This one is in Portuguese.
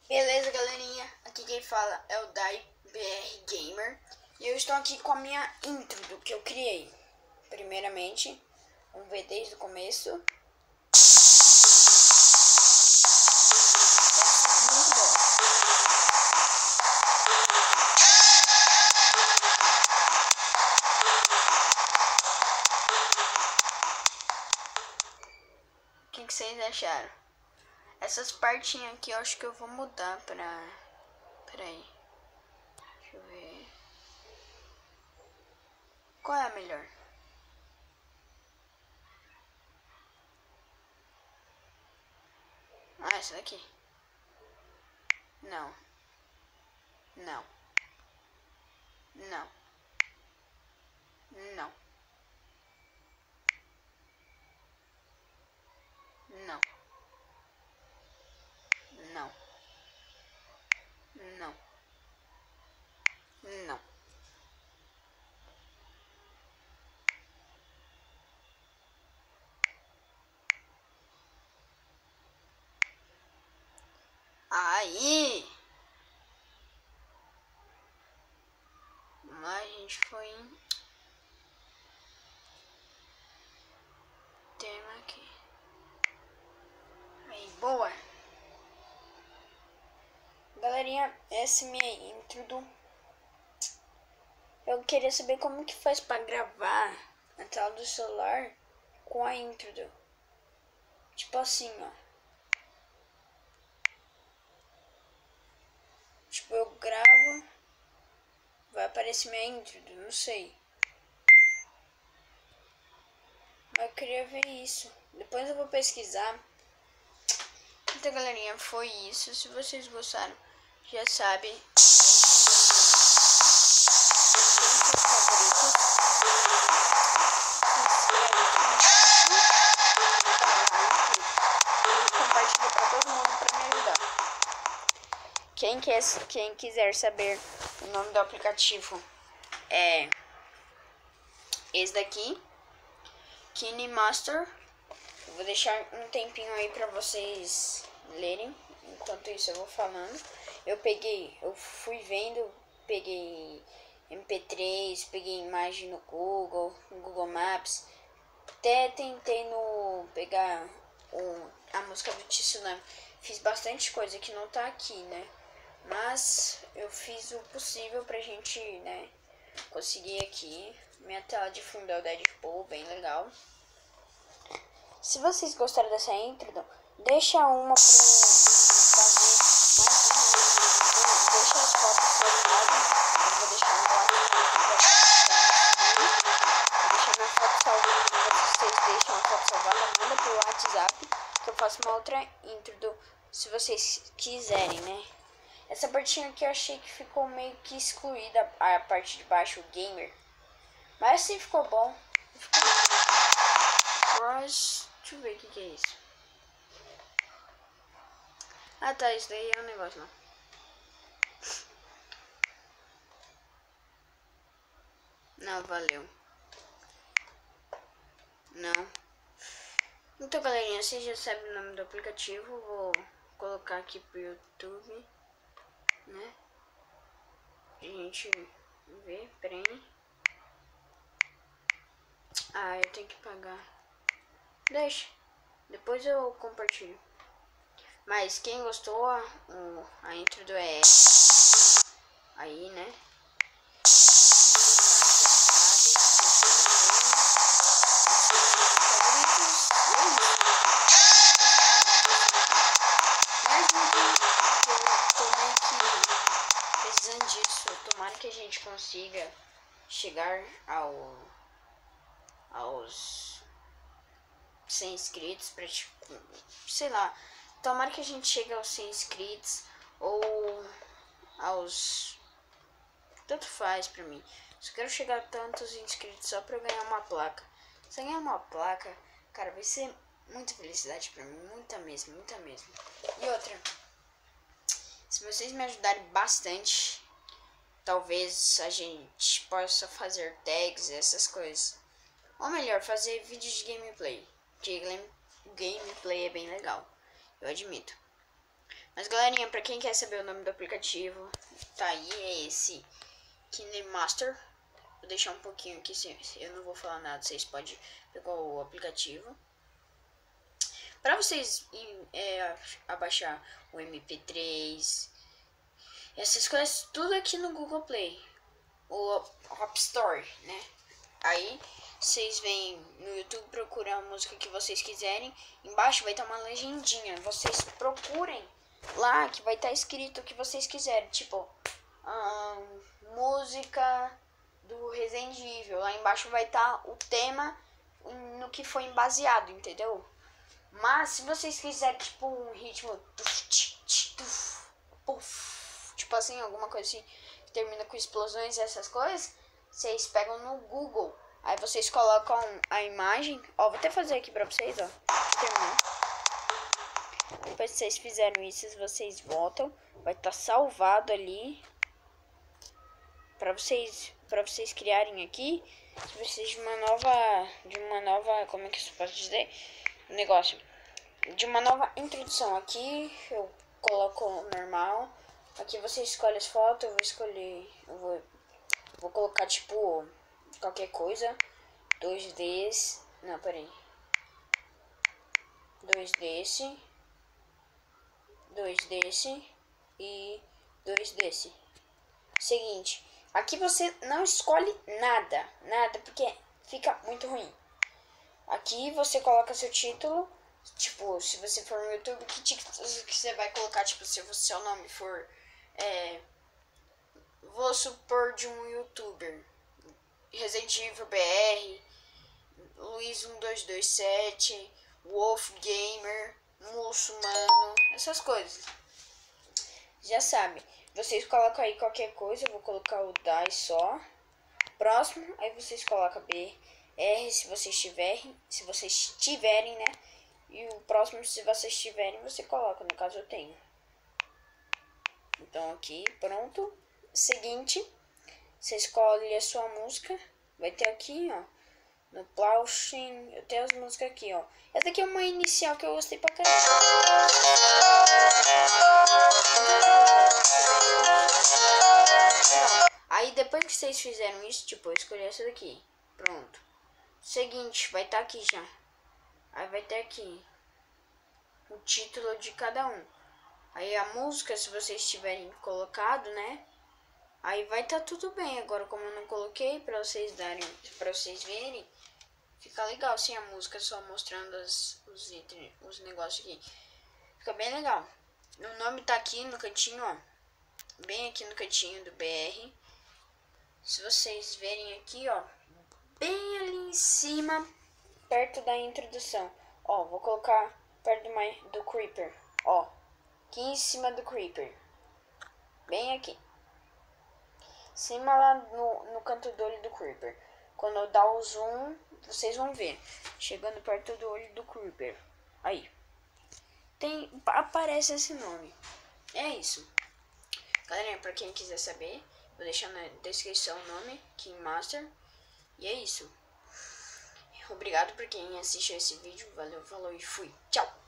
Beleza, galerinha? Aqui quem fala é o Dai BR Gamer e eu estou aqui com a minha intro do que eu criei. Primeiramente, vamos ver desde o começo. Muito bom. O que vocês acharam? Essas partinhas aqui eu acho que eu vou mudar pra... Peraí. Deixa eu ver. Qual é a melhor? Ah, essa daqui. Não. Não. Não. Não. Não. Não. Não. Não. Aí, a gente foi em tema aqui. Aí, boa. Galerinha, essa é minha intro do... Eu queria saber como que faz pra gravar na tela do celular com a intro do... Tipo assim, ó. Tipo, eu gravo, vai aparecer minha intro, não sei. Mas eu queria ver isso. Depois eu vou pesquisar. Então, galerinha, foi isso. Se vocês gostaram, já sabem. Compartilha para todo mundo para me ajudar. Quem quiser saber o nome do aplicativo é esse daqui, KineMaster. Eu vou deixar um tempinho aí para vocês lerem. Enquanto isso eu vou falando. Eu fui vendo, peguei MP3, peguei imagem no Google Maps. Até tentei pegar a música do Tsunami. Fiz bastante coisa que não tá aqui, né? Mas eu fiz o possível pra gente, né, conseguir aqui. Minha tela de fundo é o Deadpool, bem legal. Se vocês gostaram dessa intro, deixa uma pra fazer mais um. Deixa as fotos salvadas. Eu vou deixar no WhatsApp. Vou deixar minha foto salvada. Vocês deixam a foto salvada, manda pro WhatsApp que eu faço uma outra intro se vocês quiserem, né? Essa partinha aqui eu achei que ficou meio que excluída a parte de baixo, o gamer. Mas assim ficou bom. Mas, deixa eu ver o que é isso. Ah tá, isso daí é um negócio não. Não, valeu. Não. Então, galerinha, vocês já sabem o nome do aplicativo. Vou colocar aqui pro YouTube, né? A gente ver, peraí. Ah, eu tenho que pagar. Deixa. Depois eu compartilho. Mas quem gostou, a intro do ES. Aí, né? Precisando disso, tomara que a gente consiga chegar aos 100 inscritos pra, tipo, sei lá, tomara que a gente chegue aos 100 inscritos ou aos, tanto faz pra mim, só quero chegar a tantos inscritos só pra eu ganhar uma placa. Se eu ganhar uma placa, cara, vai ser muita felicidade pra mim, muita mesmo. E outra, se vocês me ajudarem bastante, talvez a gente possa fazer tags, essas coisas. Ou melhor, fazer vídeos de gameplay. Que gameplay é bem legal, eu admito. Mas galerinha, pra quem quer saber o nome do aplicativo, tá aí, é esse KineMaster. Vou deixar um pouquinho aqui, eu não vou falar nada, vocês podem pegar o aplicativo. Pra vocês abaixar o MP3, essas coisas, tudo aqui no Google Play, o App Store, né? Aí vocês vêm no YouTube, procuram a música que vocês quiserem. Embaixo vai estar uma legendinha. Vocês procurem lá que vai estar escrito o que vocês quiserem. Tipo, música do Resident Evil. Lá embaixo vai estar o tema no que foi baseado, entendeu? Mas se vocês quiserem, tipo, um ritmo, tipo assim, alguma coisa assim, que termina com explosões e essas coisas, vocês pegam no Google. Aí vocês colocam a imagem. Ó, vou até fazer aqui pra vocês, ó. Terminar. Depois que vocês fizeram isso, vocês voltam. Vai estar salvado ali. Pra vocês criarem aqui. Se vocês de uma nova, como é que eu posso dizer? Negócio. De uma nova introdução. Aqui eu coloco normal. Aqui você escolhe as fotos. Eu vou escolher. Vou colocar tipo qualquer coisa. 2 desse. Não, peraí. 2 desse. 2 desse. E 2 desse. Seguinte. Aqui você não escolhe nada. Nada, porque fica muito ruim. Aqui você coloca seu título. Tipo, se você for no YouTube, que título que você vai colocar? Tipo, se o seu nome for... vou supor de um youtuber, Resident Evil BR, Luiz 1227, Wolf Gamer, Muçulmano, essas coisas. Já sabe, vocês colocam aí qualquer coisa, eu vou colocar o DAI só. Próximo, aí vocês colocam BR se vocês tiverem, né? E o próximo, se vocês tiverem, você coloca, no caso eu tenho. Então aqui, pronto. Seguinte, você escolhe a sua música. Vai ter aqui, ó, no Plauchin, eu tenho as músicas aqui, ó. Essa daqui é uma inicial que eu gostei pra caramba. Aí depois que vocês fizeram isso, tipo, eu escolhi essa daqui. Pronto. Seguinte, vai estar aqui já. Aí vai ter aqui o título de cada um. Aí a música, se vocês tiverem colocado, né? Aí vai estar tudo bem. Agora, como eu não coloquei, pra vocês verem, fica legal assim a música, só mostrando os negócios aqui. Fica bem legal. O nome tá aqui no cantinho, ó. Bem aqui no cantinho do BR. Se vocês verem aqui, ó, bem ali em cima, perto da introdução. Ó, vou colocar perto do Creeper. Ó, aqui em cima do Creeper. Bem aqui. Cima lá no canto do olho do Creeper. Quando eu dar o zoom, vocês vão ver. Chegando perto do olho do Creeper. Aí. Aparece esse nome. É isso. Galerinha, pra quem quiser saber, vou deixar na descrição o nome, KineMaster. E é isso. Obrigado por quem assistiu esse vídeo. Valeu, falou e fui. Tchau.